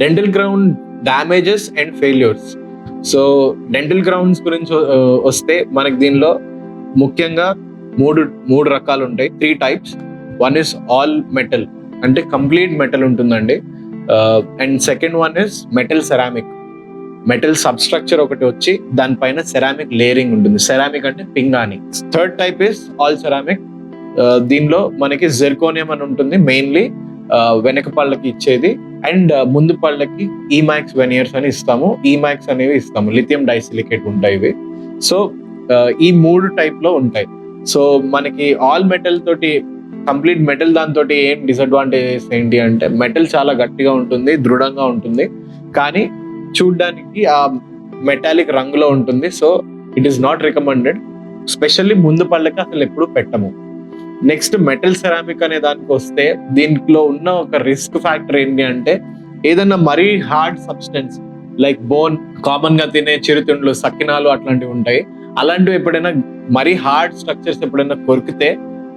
Dental crown damages and failures. So dental crowns గురించి వస్తే మనకి దీనిలో ముఖ్యంగా మూడు రకాలు ఉంటాయి, 3 types. One is all metal, అంటే కంప్లీట్ మెటల్ ఉంటుందండి. And second one is metal ceramic. Metal substructure ఒకటి వచ్చి దానిపైన సెరామిక్ లేయరింగ్ ఉంటుంది. సెరామిక్ అంటే పింగాణి. Third type is all ceramic. దీనిలో మనకి జెర్కోనియం అని ఉంటుంది, మెయిన్లీ వెనక పళ్ళకి ఇచ్చేది. అండ్ ముందు పళ్ళకి ఈమాక్స్ వెనియర్స్ అని ఇస్తాము. ఈమాక్స్ అనేవి ఇస్తాము, లిథియం డైసిలికేట్ ఉంటాయి ఇవి. సో ఈ 3 type లో ఉంటాయి. సో మనకి ఆల్ మెటల్ తోటి, కంప్లీట్ మెటల్ దాంతో ఏం డిసడ్వాంటేజెస్ ఏంటి అంటే, మెటల్ చాలా గట్టిగా ఉంటుంది, దృఢంగా ఉంటుంది, కానీ చూడ్డానికి ఆ మెటాలిక్ రంగులో ఉంటుంది. So it is not recommended, specially ముందు పళ్ళకి అసలు ఎప్పుడు పెట్టము. నెక్స్ట్ మెటల్ సెరామిక్ అనే దానికి వస్తే, దీంట్లో ఉన్న ఒక రిస్క్ ఫ్యాక్టర్ ఏంటి అంటే, ఏదన్నా మరీ hard substance like bone, common గా తినే చిరుతిండ్లు, సకినాలు అట్లాంటివి ఉంటాయి. అలాంటివి ఎప్పుడైనా మరీ హార్డ్ స్ట్రక్చర్స్ ఎప్పుడైనా కొరికితే,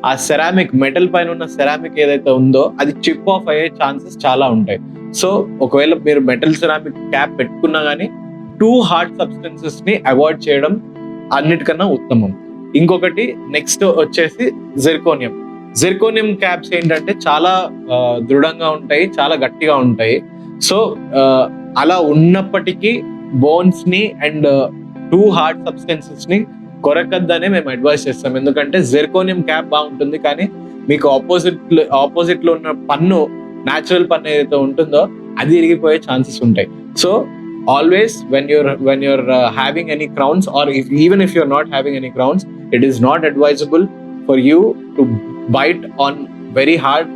ఆ సెరామిక్, మెటల్ పైన ఉన్న సెరామిక్ ఏదైతే ఉందో అది చిప్ ఆఫ్ అయ్యే ఛాన్సెస్ చాలా ఉంటాయి. సో ఒకవేళ మీరు మెటల్ సెరామిక్ క్యాప్ పెట్టుకున్నా కానీ 2 hard substances ని అవాయిడ్ చేయడం అన్నిటికన్నా ఉత్తమం. ఇంకొకటి నెక్స్ట్ వచ్చేసి జెర్కోనియం. జెర్కోనియం క్యాప్స్ ఏంటంటే చాలా దృఢంగా ఉంటాయి, చాలా గట్టిగా ఉంటాయి. సో అలా ఉన్నప్పటికీ బోన్స్ ని అండ్ 2 hard substances ని కొరకద్దనే మేము అడ్వైస్ చేస్తాం. ఎందుకంటే జెర్కోనియం క్యాప్ బాగుంటుంది, కానీ మీకు ఆపోజిట్ లో ఉన్న పన్ను, న్యాచురల్ పన్ను ఏదైతే ఉంటుందో అది ఇరిగిపోయే ఛాన్సెస్ ఉంటాయి. So always when you're having any crowns, or even if you're not having any crowns, it is not advisable for you to bite on very hard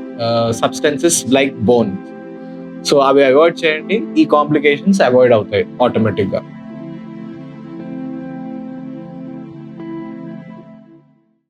substances like bone. So అవి avoid చేయండి, ఈ complications avoid అవుతాయి automatic గా.